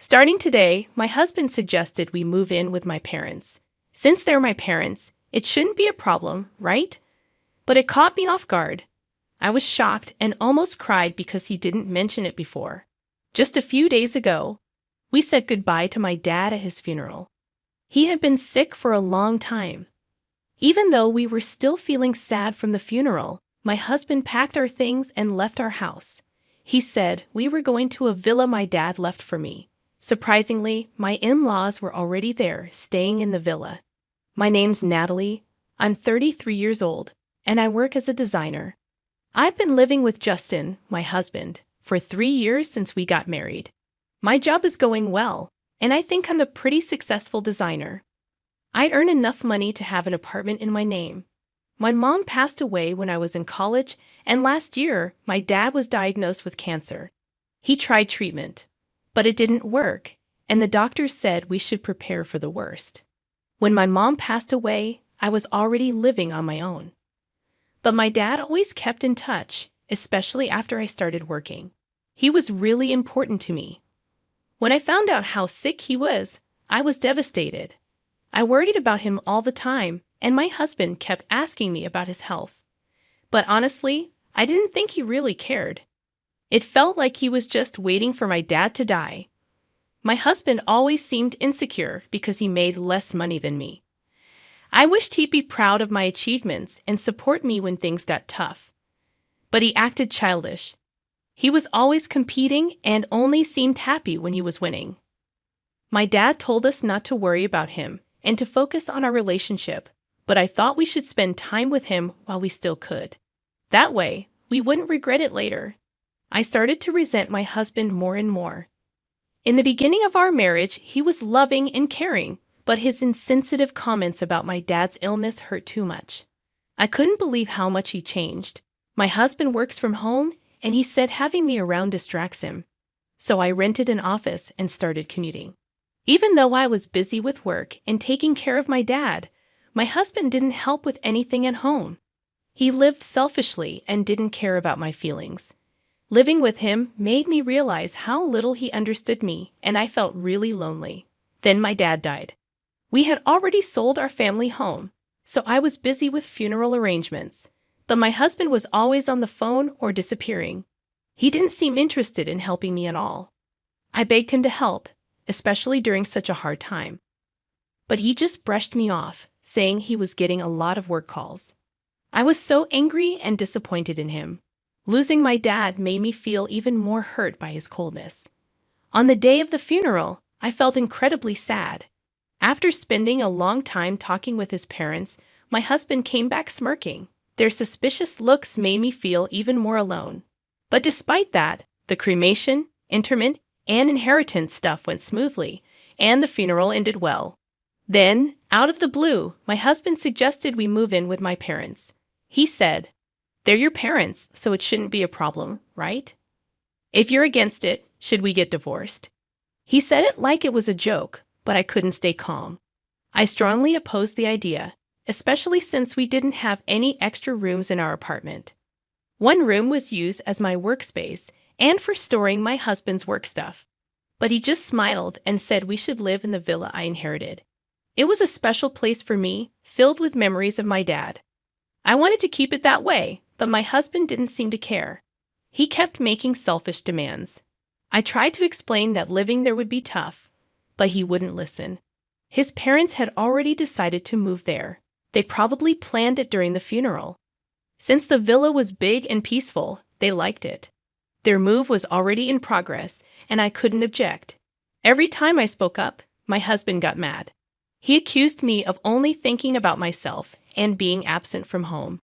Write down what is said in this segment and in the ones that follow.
Starting today, my husband suggested we move in with my parents. Since they're my parents, it shouldn't be a problem, right? But it caught me off guard. I was shocked and almost cried because he didn't mention it before. Just a few days ago, we said goodbye to my dad at his funeral. He had been sick for a long time. Even though we were still feeling sad from the funeral, my husband packed our things and left our house. He said we were going to a villa my dad left for me. Surprisingly, my in-laws were already there, staying in the villa. My name's Natalie. I'm 33 years old, and I work as a designer. I've been living with Justin, my husband, for 3 years since we got married. My job is going well, and I think I'm a pretty successful designer. I'd earn enough money to have an apartment in my name. My mom passed away when I was in college, and last year, my dad was diagnosed with cancer. He tried treatment, but it didn't work, and the doctors said we should prepare for the worst. When my mom passed away, I was already living on my own. But my dad always kept in touch, especially after I started working. He was really important to me. When I found out how sick he was, I was devastated. I worried about him all the time, and my husband kept asking me about his health. But honestly, I didn't think he really cared. It felt like he was just waiting for my dad to die. My husband always seemed insecure because he made less money than me. I wished he'd be proud of my achievements and support me when things got tough. But he acted childish. He was always competing and only seemed happy when he was winning. My dad told us not to worry about him and to focus on our relationship, but I thought we should spend time with him while we still could. That way, we wouldn't regret it later. I started to resent my husband more and more. In the beginning of our marriage, he was loving and caring, but his insensitive comments about my dad's illness hurt too much. I couldn't believe how much he changed. My husband works from home, and he said having me around distracts him. So I rented an office and started commuting. Even though I was busy with work and taking care of my dad, my husband didn't help with anything at home. He lived selfishly and didn't care about my feelings. Living with him made me realize how little he understood me, and I felt really lonely. Then my dad died. We had already sold our family home, so I was busy with funeral arrangements. But my husband was always on the phone or disappearing. He didn't seem interested in helping me at all. I begged him to help, especially during such a hard time. But he just brushed me off, saying he was getting a lot of work calls. I was so angry and disappointed in him. Losing my dad made me feel even more hurt by his coldness. On the day of the funeral, I felt incredibly sad. After spending a long time talking with his parents, my husband came back smirking. Their suspicious looks made me feel even more alone. But despite that, the cremation, interment, and inheritance stuff went smoothly, and the funeral ended well. Then, out of the blue, my husband suggested we move in with my parents. He said, "They're your parents, so it shouldn't be a problem, right? If you're against it, should we get divorced?" He said it like it was a joke, but I couldn't stay calm. I strongly opposed the idea, especially since we didn't have any extra rooms in our apartment. One room was used as my workspace and for storing my husband's work stuff. But he just smiled and said we should live in the villa I inherited. It was a special place for me, filled with memories of my dad. I wanted to keep it that way, but my husband didn't seem to care. He kept making selfish demands. I tried to explain that living there would be tough, but he wouldn't listen. His parents had already decided to move there. They probably planned it during the funeral. Since the villa was big and peaceful, they liked it. Their move was already in progress, and I couldn't object. Every time I spoke up, my husband got mad. He accused me of only thinking about myself and being absent from home.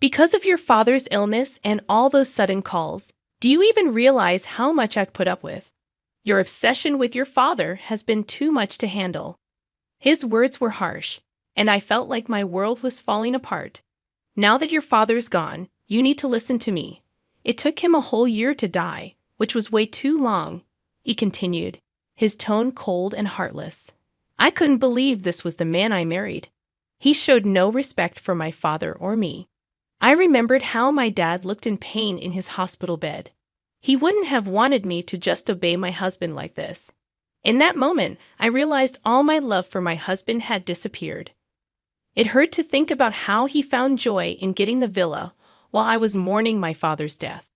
"Because of your father's illness and all those sudden calls, do you even realize how much I've put up with? Your obsession with your father has been too much to handle." His words were harsh, and I felt like my world was falling apart. "Now that your father's gone, you need to listen to me. It took him a whole year to die, which was way too long," he continued, his tone cold and heartless. I couldn't believe this was the man I married. He showed no respect for my father or me. I remembered how my dad looked in pain in his hospital bed. He wouldn't have wanted me to just obey my husband like this. In that moment, I realized all my love for my husband had disappeared. It hurt to think about how he found joy in getting the villa while I was mourning my father's death.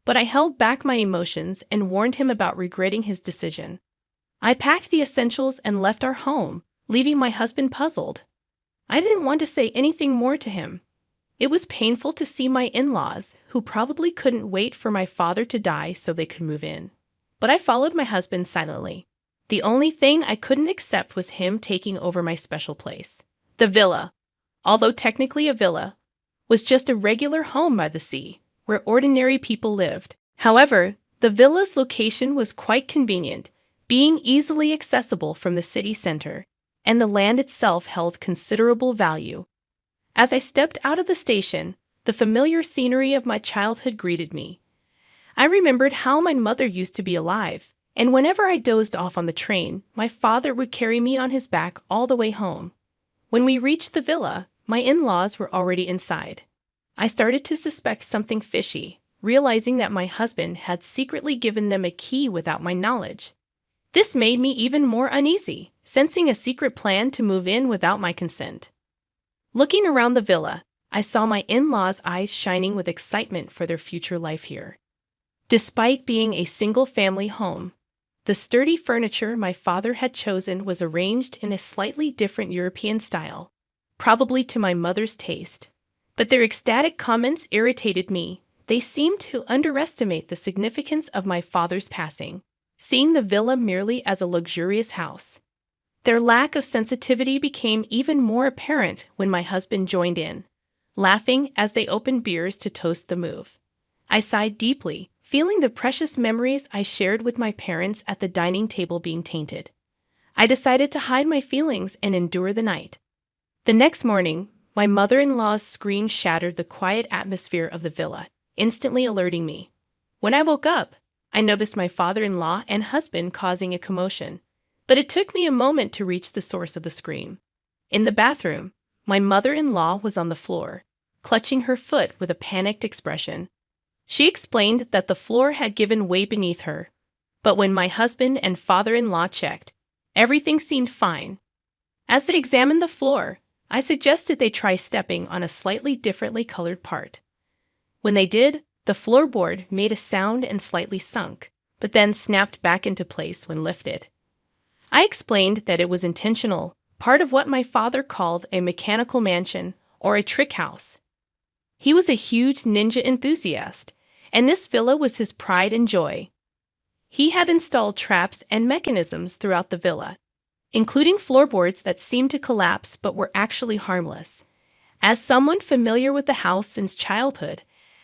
But I held back my emotions and warned him about regretting his decision. I packed the essentials and left our home, leaving my husband puzzled. I didn't want to say anything more to him. It was painful to see my in-laws, who probably couldn't wait for my father to die so they could move in. But I followed my husband silently. The only thing I couldn't accept was him taking over my special place. The villa, although technically a villa, was just a regular home by the sea, where ordinary people lived. However, the villa's location was quite convenient, being easily accessible from the city center, and the land itself held considerable value. As I stepped out of the station, the familiar scenery of my childhood greeted me. I remembered how my mother used to be alive, and whenever I dozed off on the train, my father would carry me on his back all the way home. When we reached the villa, my in-laws were already inside. I started to suspect something fishy, realizing that my husband had secretly given them a key without my knowledge. This made me even more uneasy, sensing a secret plan to move in without my consent. Looking around the villa, I saw my in-laws' eyes shining with excitement for their future life here. Despite being a single-family home, the sturdy furniture my father had chosen was arranged in a slightly different European style, probably to my mother's taste. But their ecstatic comments irritated me. They seemed to underestimate the significance of my father's passing, seeing the villa merely as a luxurious house. Their lack of sensitivity became even more apparent when my husband joined in, laughing as they opened beers to toast the move. I sighed deeply, feeling the precious memories I shared with my parents at the dining table being tainted. I decided to hide my feelings and endure the night. The next morning, my mother-in-law's scream shattered the quiet atmosphere of the villa, instantly alerting me. When I woke up, I noticed my father-in-law and husband causing a commotion, but it took me a moment to reach the source of the scream. In the bathroom, my mother-in-law was on the floor, clutching her foot with a panicked expression. She explained that the floor had given way beneath her, but when my husband and father-in-law checked, everything seemed fine. As they examined the floor, I suggested they try stepping on a slightly differently colored part. When they did, the floorboard made a sound and slightly sunk, but then snapped back into place when lifted. I explained that it was intentional, part of what my father called a mechanical mansion or a trick house. He was a huge ninja enthusiast, and this villa was his pride and joy. He had installed traps and mechanisms throughout the villa, including floorboards that seemed to collapse but were actually harmless. As someone familiar with the house since childhood,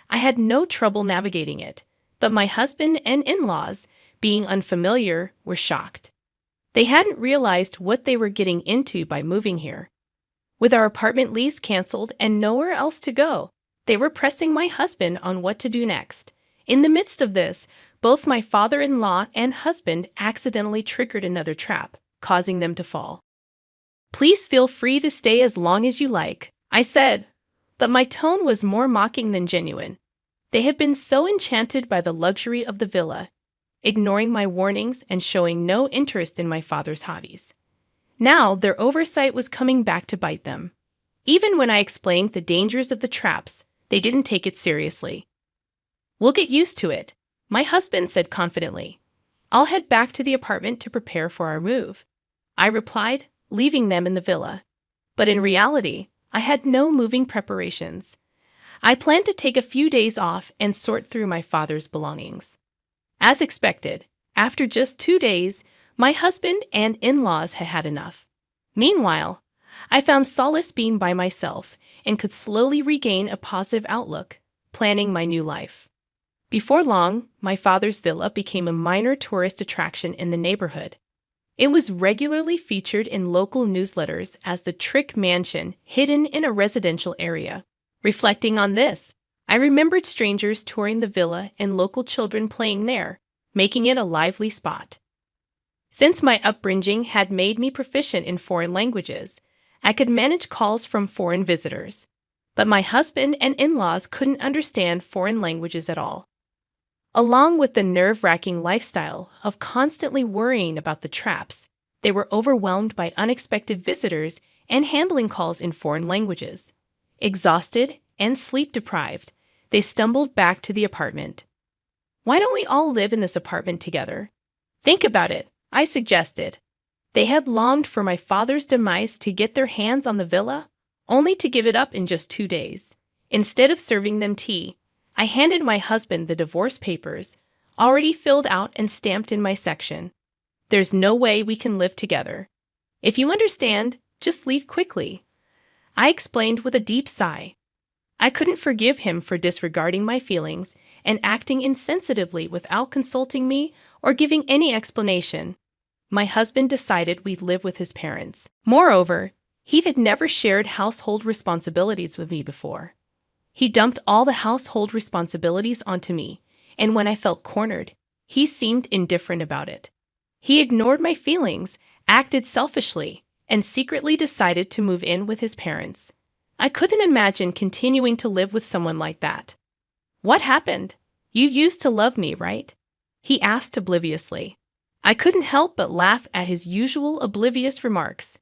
I had no trouble navigating it, but my husband and in-laws, being unfamiliar, were shocked. They hadn't realized what they were getting into by moving here. With our apartment lease canceled and nowhere else to go, they were pressing my husband on what to do next. In the midst of this, both my father-in-law and husband accidentally triggered another trap, causing them to fall. "Please feel free to stay as long as you like," I said, but my tone was more mocking than genuine. They had been so enchanted by the luxury of the villa, ignoring my warnings and showing no interest in my father's hobbies. Now their oversight was coming back to bite them. Even when I explained the dangers of the traps, they didn't take it seriously. "We'll get used to it," my husband said confidently. "I'll head back to the apartment to prepare for our move," I replied, leaving them in the villa. But in reality, I had no moving preparations. I planned to take a few days off and sort through my father's belongings. As expected, after just 2 days, my husband and in-laws had had enough. Meanwhile, I found solace being by myself and could slowly regain a positive outlook, planning my new life. Before long, my father's villa became a minor tourist attraction in the neighborhood. It was regularly featured in local newsletters as the trick mansion hidden in a residential area. Reflecting on this, I remembered strangers touring the villa and local children playing there, making it a lively spot. Since my upbringing had made me proficient in foreign languages, I could manage calls from foreign visitors. But my husband and in-laws couldn't understand foreign languages at all. Along with the nerve-wracking lifestyle of constantly worrying about the traps, they were overwhelmed by unexpected visitors and handling calls in foreign languages. Exhausted and sleep-deprived, they stumbled back to the apartment. "Why don't we all live in this apartment together?" "Think about it," I suggested. They had longed for my father's demise to get their hands on the villa, only to give it up in just 2 days. Instead of serving them tea, I handed my husband the divorce papers, already filled out and stamped in my section. "There's no way we can live together. If you understand, just leave quickly," I explained with a deep sigh. I couldn't forgive him for disregarding my feelings and acting insensitively without consulting me or giving any explanation. My husband decided we'd live with his parents. Moreover, he had never shared household responsibilities with me before. He dumped all the household responsibilities onto me, and when I felt cornered, he seemed indifferent about it. He ignored my feelings, acted selfishly, and secretly decided to move in with his parents. I couldn't imagine continuing to live with someone like that. "What happened? You used to love me, right?" he asked obliviously. I couldn't help but laugh at his usual oblivious remarks.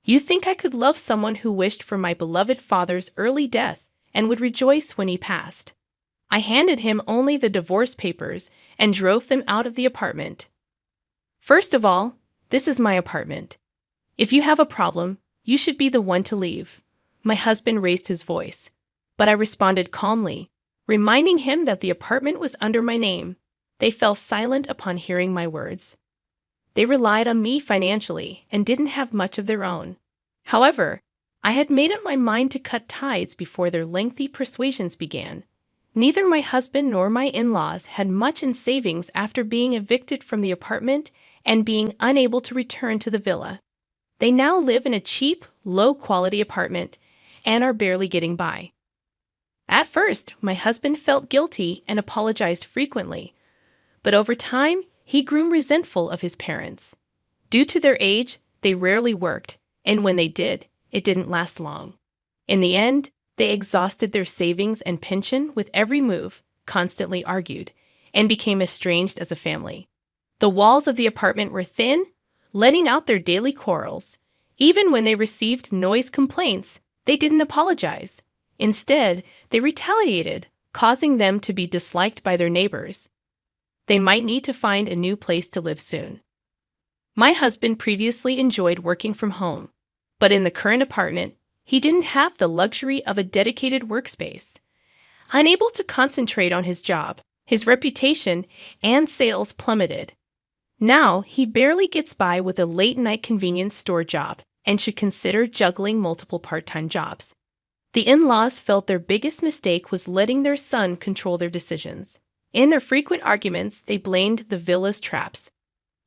"You think I could love someone who wished for my beloved father's early death and would rejoice when he passed?" I handed him only the divorce papers and drove them out of the apartment. "First of all, this is my apartment. If you have a problem, you should be the one to leave." My husband raised his voice, but I responded calmly, reminding him that the apartment was under my name. They fell silent upon hearing my words. They relied on me financially and didn't have much of their own. However, I had made up my mind to cut ties before their lengthy persuasions began. Neither my husband nor my in-laws had much in savings after being evicted from the apartment and being unable to return to the villa. They now live in a cheap, low-quality apartment and are barely getting by. At first, my husband felt guilty and apologized frequently, but over time, he grew resentful of his parents. Due to their age, they rarely worked, and when they did, it didn't last long. In the end, they exhausted their savings and pension with every move, constantly argued, and became estranged as a family. The walls of the apartment were thin, letting out their daily quarrels. Even when they received noise complaints, they didn't apologize. Instead, they retaliated, causing them to be disliked by their neighbors. They might need to find a new place to live soon. My husband previously enjoyed working from home, but in the current apartment, he didn't have the luxury of a dedicated workspace. Unable to concentrate on his job, his reputation and sales plummeted. Now, he barely gets by with a late-night convenience store job and should consider juggling multiple part-time jobs. The in-laws felt their biggest mistake was letting their son control their decisions. In their frequent arguments, they blamed the villa's traps.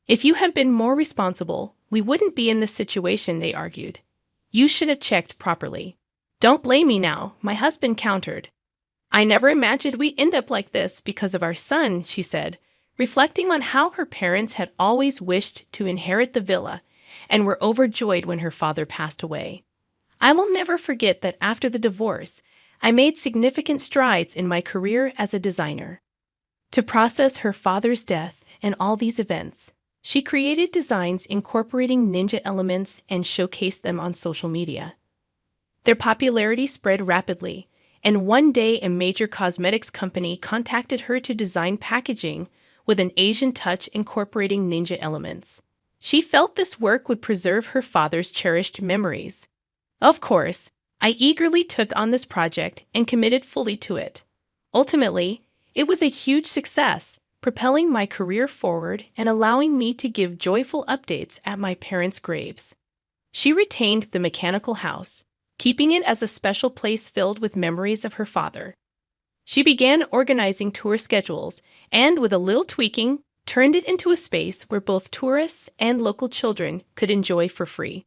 "If you had been more responsible, we wouldn't be in this situation," they argued. "You should have checked properly." "Don't blame me now," my husband countered. "I never imagined we'd end up like this because of our son," she said, reflecting on how her parents had always wished to inherit the villa and were overjoyed when her father passed away. I will never forget that after the divorce, I made significant strides in my career as a designer. To process her father's death and all these events, she created designs incorporating ninja elements and showcased them on social media. Their popularity spread rapidly, and one day a major cosmetics company contacted her to design packaging with an Asian touch incorporating ninja elements. She felt this work would preserve her father's cherished memories. Of course, I eagerly took on this project and committed fully to it. Ultimately, it was a huge success, propelling my career forward and allowing me to give joyful updates at my parents' graves. She retained the mechanical house, keeping it as a special place filled with memories of her father. She began organizing tour schedules and, with a little tweaking, turned it into a space where both tourists and local children could enjoy for free.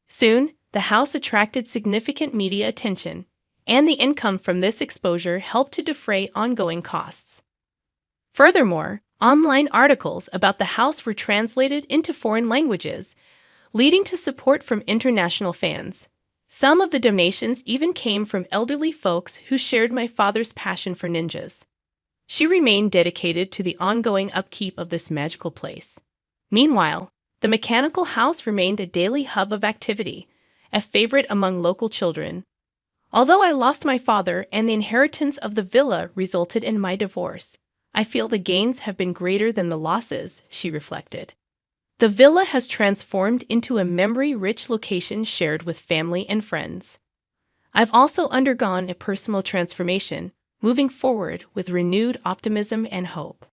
Soon, the house attracted significant media attention, and the income from this exposure helped to defray ongoing costs. Furthermore, online articles about the house were translated into foreign languages, leading to support from international fans. Some of the donations even came from elderly folks who shared my father's passion for ninjas. She remained dedicated to the ongoing upkeep of this magical place. Meanwhile, the mechanical house remained a daily hub of activity, a favorite among local children. Although I lost my father and the inheritance of the villa resulted in my divorce, I feel the gains have been greater than the losses, she reflected. The villa has transformed into a memory-rich location shared with family and friends. I've also undergone a personal transformation, moving forward with renewed optimism and hope.